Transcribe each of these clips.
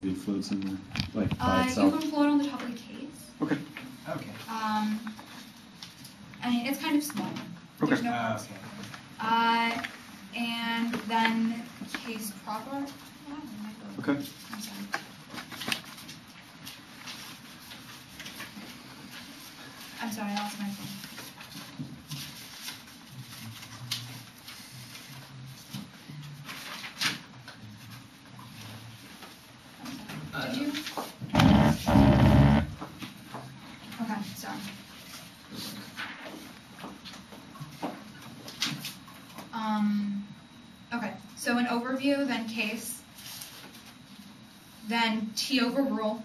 It floats in there, like by You itself. can float on the top of the case. Okay. Okay. And it's kind of small. Okay. There's no parts. And then case proper. Okay. I'm sorry. I'm sorry, I lost my phone. Did you? Okay, sorry. Okay, so an overview, then case, then T overrule,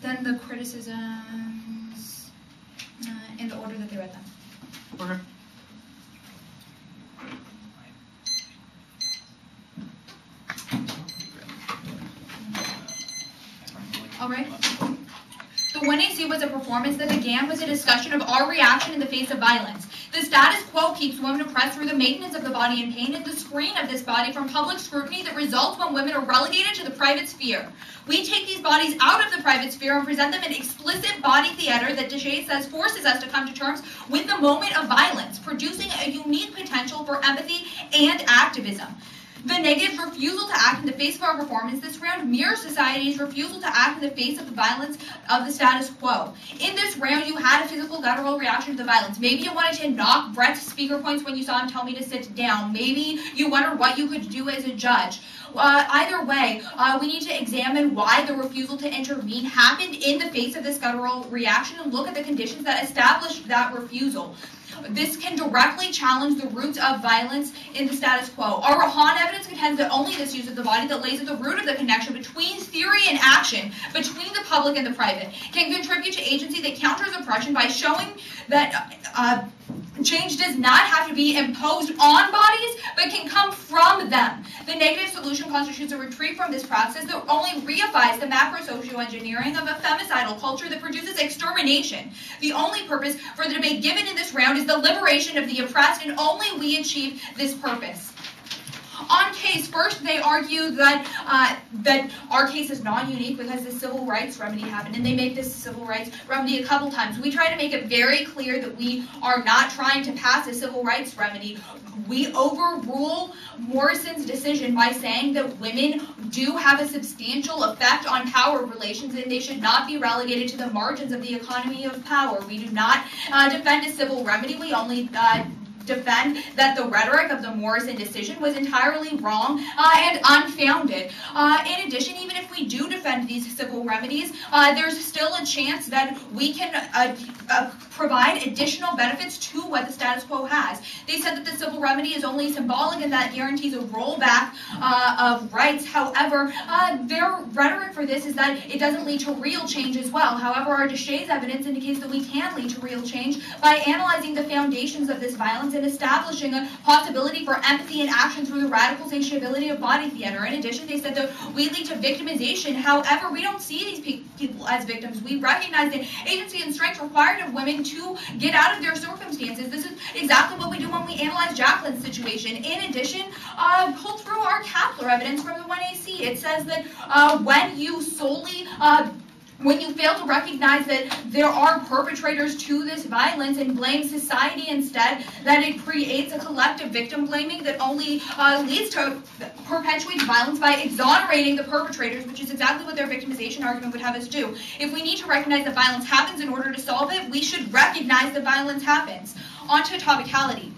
then the criticisms in the order that they read them. Okay. All right. The 1AC was a performance that began with a discussion of our reaction in the face of violence. The status quo keeps women oppressed through the maintenance of the body in pain and the screen of this body from public scrutiny that results when women are relegated to the private sphere. We take these bodies out of the private sphere and present them in explicit body theater that Deshay says forces us to come to terms with the moment of violence, producing a unique potential for empathy and activism. The negative refusal to act in the face of our performance this round mirrors society's refusal to act in the face of the violence of the status quo. In this round, you had a physical guttural reaction to the violence. Maybe you wanted to knock Brett's speaker points when you saw him tell me to sit down. Maybe you wondered what you could do as a judge. Either way, we need to examine why the refusal to intervene happened in the face of this guttural reaction and look at the conditions that established that refusal. This can directly challenge the roots of violence in the status quo. Our Rahan evidence contends that only this use of the body that lays at the root of the connection between theory and action, between the public and the private, can contribute to agency that counters oppression by showing that change does not have to be imposed on bodies, but can come from them. The negative solution constitutes a retreat from this process that only reifies the macro-socio-engineering of a femicidal culture that produces extermination. The only purpose for the debate given in this round is the liberation of the oppressed, and only we achieve this purpose. On case, first they argue that that our case is non-unique because the civil rights remedy happened, and they make this civil rights remedy a couple times. We try to make it very clear that we are not trying to pass a civil rights remedy. We overrule Morrison's decision by saying that women do have a substantial effect on power relations and they should not be relegated to the margins of the economy of power. We do not defend a civil remedy. We only defend that the rhetoric of the Morrison decision was entirely wrong and unfounded. In addition, even if we do defend these civil remedies, there's still a chance that we can provide additional benefits to what the status quo has. They said that the civil remedy is only symbolic and that guarantees a rollback of rights. However, their rhetoric for this is that it doesn't lead to real change as well. However, our Deshay's evidence indicates that we can lead to real change by analyzing the foundations of this violence and establishing a possibility for empathy and action through the radical satiability of body theater. In addition, they said that we lead to victimization. However, we don't see these people as victims. We recognize the agency and strength required of women to get out of their circumstances. This is exactly what we do when we analyze Jacqueline's situation. In addition, pull through our Kapler evidence from the 1AC. It says that when you fail to recognize that there are perpetrators to this violence and blame society instead, that it creates a collective victim blaming that only leads to perpetuates violence by exonerating the perpetrators, which is exactly what their victimization argument would have us do. If we need to recognize that violence happens in order to solve it, we should recognize that violence happens. On to topicality.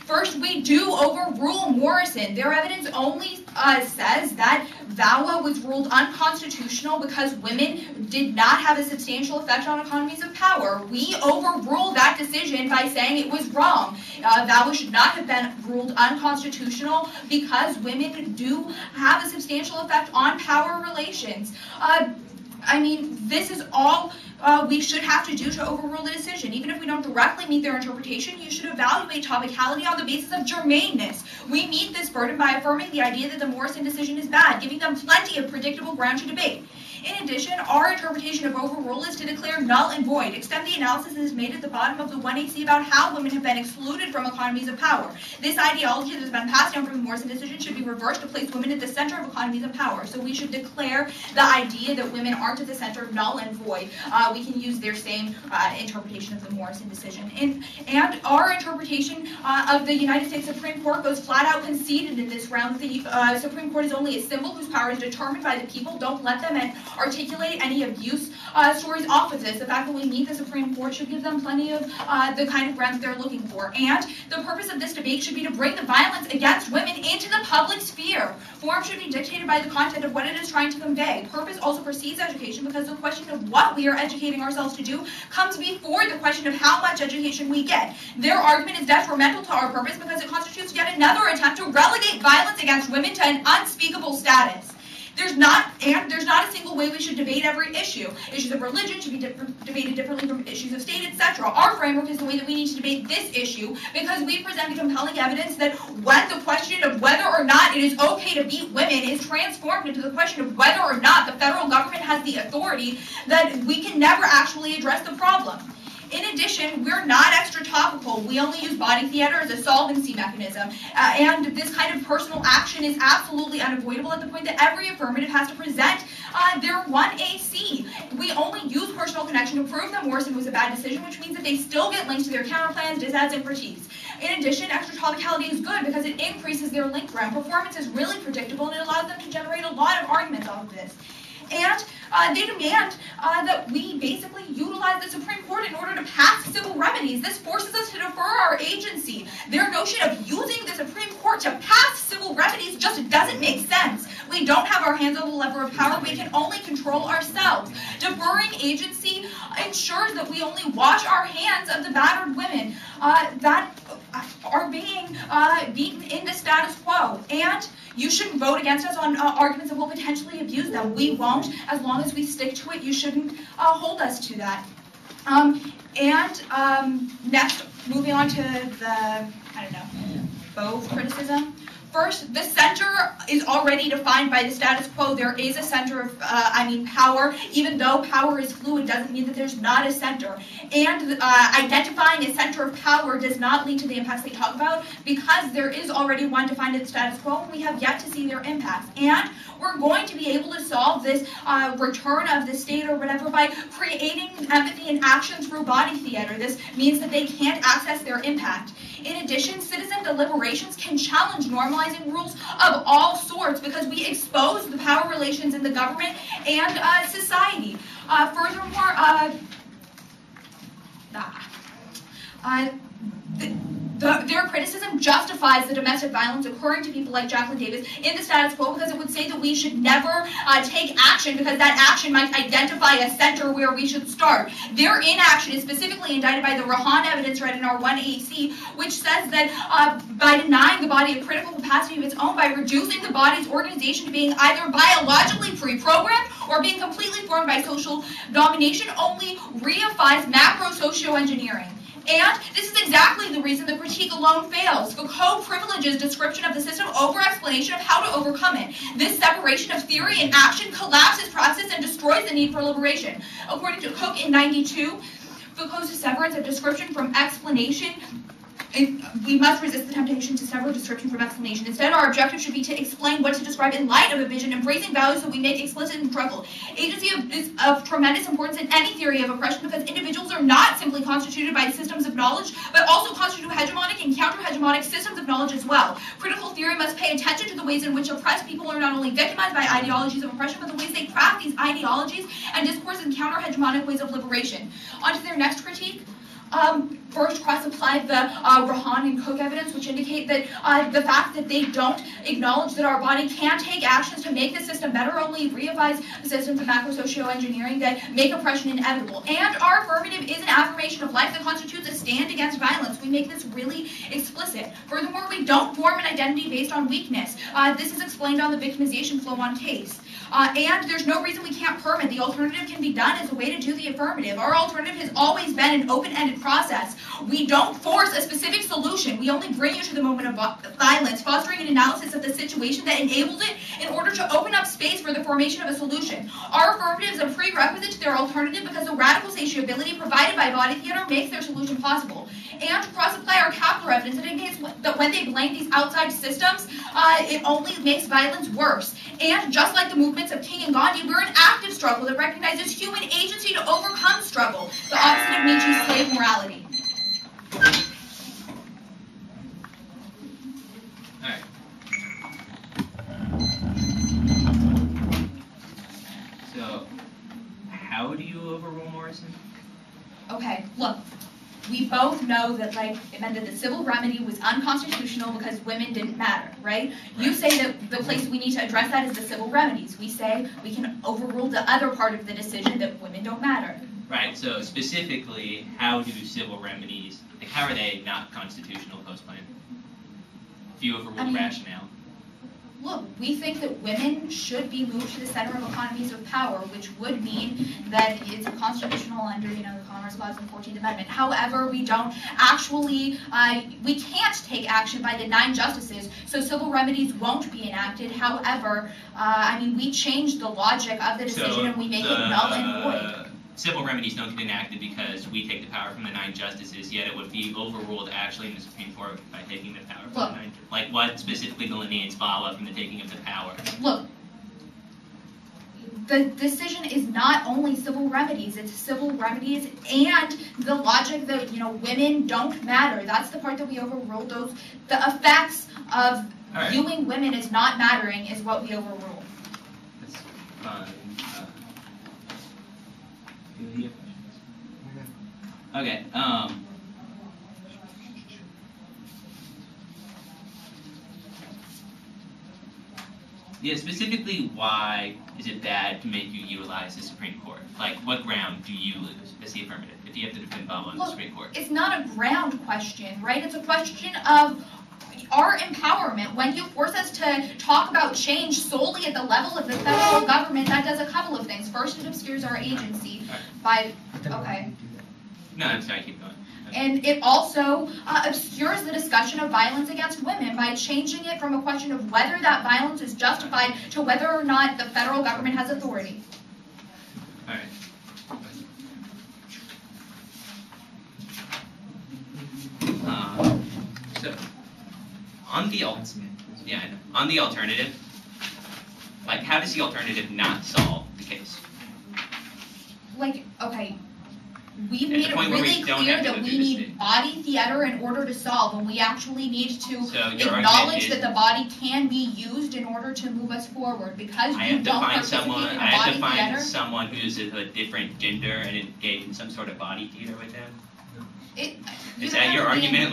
First, we do overrule Morrison. Their evidence only says that VAWA was ruled unconstitutional because women did not have a substantial effect on economies of power. We overrule that decision by saying it was wrong. VAWA should not have been ruled unconstitutional because women do have a substantial effect on power relations. I mean, this is all we should have to do to overrule the decision. Even if we don't directly meet their interpretation, you should evaluate topicality on the basis of germaneness. We meet this burden by affirming the idea that the Morrison decision is bad, giving them plenty of predictable ground to debate. In addition, our interpretation of overrule is to declare null and void, extend the analysis that is made at the bottom of the 1AC about how women have been excluded from economies of power. This ideology that has been passed down from the Morrison decision should be reversed to place women at the center of economies of power. So we should declare the idea that women aren't at the center of null and void. We can use their same interpretation of the Morrison decision. And our interpretation of the United States Supreme Court goes flat out conceded in this round. The Supreme Court is only a symbol whose power is determined by the people. Don't let them articulate any abuse stories off of this. The fact that we need the Supreme Court should give them plenty of the kind of grounds they're looking for. And the purpose of this debate should be to bring the violence against women into the public sphere. Form should be dictated by the content of what it is trying to convey. Purpose also precedes education because the question of what we are educating ourselves to do comes before the question of how much education we get. Their argument is detrimental to our purpose because it constitutes yet another attempt to relegate violence against women to an unspeakable status. There's not a single way we should debate every issue. Issues of religion should be debated differently from issues of state, etc. Our framework is the way that we need to debate this issue because we present compelling evidence that when the question of whether or not it is okay to beat women is transformed into the question of whether or not the federal government has the authority, that we can never actually address the problem. In addition, we're not extra topical. We only use body theater as a solvency mechanism. And this kind of personal action is absolutely unavoidable at the point that every affirmative has to present their 1AC. We only use personal connection to prove that Morrison was a bad decision, which means that they still get links to their counterplans, disads, and critiques. In addition, extra topicality is good because it increases their link round. Performance is really predictable and it allows them to generate a lot of arguments off of this. And they demand that we basically utilize the Supreme Court in order to pass civil remedies. This forces us to defer our agency. Their notion of using the Supreme Court to pass civil remedies just doesn't make sense. We don't have our hands on the lever of power. We can only control ourselves. Deferring agency ensures that we only wash our hands of the battered women that are being beaten into status quo. And you shouldn't vote against us on arguments that will potentially abuse them. We won't. As long as we stick to it, you shouldn't hold us to that. Next, moving on to the, both criticism. First, the center is already defined by the status quo. There is a center of, power. Even though power is fluid, doesn't mean that there's not a center. And identifying a center of power does not lead to the impacts they talk about because there is already one defined at the status quo and we have yet to see their impacts. And we're going to be able to solve this return of the state or whatever by creating empathy and action through body theater. This means that they can't access their impact. In addition, citizen deliberations can challenge normalizing rules of all sorts because we expose the power relations in the government and society. Furthermore, their criticism justifies the domestic violence occurring to people like Jacqueline Davis in the status quo because it would say that we should never take action because that action might identify a center where we should start. Their inaction is specifically indicted by the Rahan evidence read in our 1AC, which says that by denying the body a critical capacity of its own, by reducing the body's organization to being either biologically pre-programmed or being completely formed by social domination, only reifies macro-socio-engineering. And this is exactly the reason the critique alone fails. Foucault privileges description of the system over explanation of how to overcome it. This separation of theory and action collapses praxis and destroys the need for liberation. According to Cook in 92, Foucault's severance of description from explanation, we must resist the temptation to sever description from explanation. Instead, our objective should be to explain what to describe in light of a vision, embracing values that we make explicit and struggle. Agency is of tremendous importance in any theory of oppression because individuals are not simply constituted by systems of knowledge, but also constitute hegemonic and counter-hegemonic systems of knowledge as well. Critical theory must pay attention to the ways in which oppressed people are not only victimized by ideologies of oppression, but the ways they craft these ideologies and discourse in counter-hegemonic ways of liberation. On to their next critique. First, cross-applied the Rahan and Cook evidence, which indicate that the fact that they don't acknowledge that our body can take actions to make the system better only reifies systems of macro-socio-engineering that make oppression inevitable. And our affirmative is an affirmation of life that constitutes a stand against violence. We make this really explicit. Furthermore, we don't form an identity based on weakness. This is explained on the victimization flow on case. And there's no reason we can't permit. The alternative can be done as a way to do the affirmative. Our alternative has always been an open-ended process. We don't force a specific solution. We only bring you to the moment of violence, fostering an analysis of the situation that enables it in order to open up space for the formation of a solution. Our affirmative is a prerequisite to their alternative because the radical satiability provided by body theater makes their solution possible. And to cross-apply our capture evidence, it indicates that when they blame these outside systems, it only makes violence worse. And just like the movements of King and Gandhi, we're an active struggle that recognizes human agency to overcome struggle, the opposite of Nietzsche's slave morality. All right. So, how do you overrule Morrison? Okay, look. We both know that, it meant that the civil remedy was unconstitutional because women didn't matter, right? You say that the place we need to address that is the civil remedies. We say we can overrule the other part of the decision that women don't matter. Right, so specifically, how do civil remedies, how are they not constitutional post-plan? If you overrule the rationale. Look, we think that women should be moved to the center of economies of power, which would mean that it's constitutional under, the Commerce Clause of the 14th Amendment. However, we don't actually, we can't take action by the 9 justices, so civil remedies won't be enacted. However, we change the logic of the decision and we make it null and void. Civil remedies don't get enacted because we take the power from the 9 justices, yet it would be overruled actually in the Supreme Court by taking the power from the 9. Like what specifically delineates VAWA from the taking of the power? Look, the decision is not only civil remedies, it's civil remedies and the logic that, women don't matter. That's the part that we overruled. The effects of viewing women as not mattering is what we overrule. That's fine. Okay, yeah, specifically, why is it bad to make you utilize the Supreme Court? Like, what ground do you lose as the affirmative if you have to defend VAWA on the Supreme Court? It's not a ground question, right? It's a question of our empowerment. When you force us to talk about change solely at the level of the federal government, that does a couple of things. First, it obscures our agency by, okay. No, I'm sorry, keep going. And it also obscures the discussion of violence against women by changing it from a question of whether that violence is justified to whether or not the federal government has authority. All right. So, on the alternative, how does the alternative not solve the case? Okay. We made it really clear that we need body theater in order to solve, and we actually need to acknowledge that the body can be used in order to move us forward. Because you don't participate in a body theater. I have to find someone who's of a different gender and engage in some sort of body theater with them. Is that your argument?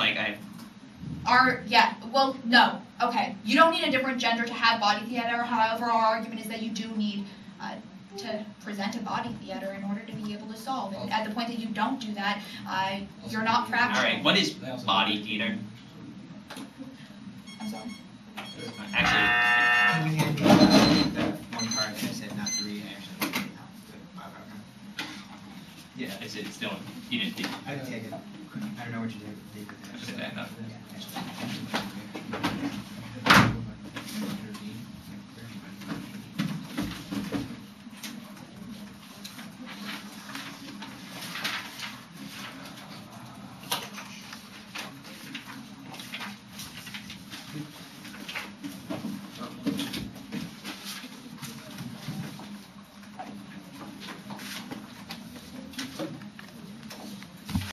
No. Okay. You don't need a different gender to have body theater. However, our argument is that you do need to present a body theater in order to be able to solve. And at the point that you don't do that, you're not practical. All right, what is body theater? I'm sorry? Actually, can you hand me that one card that I said not to read? Actually, yeah, it's still, you didn't take it. I didn't take it. I don't know what you did with it. Just back up.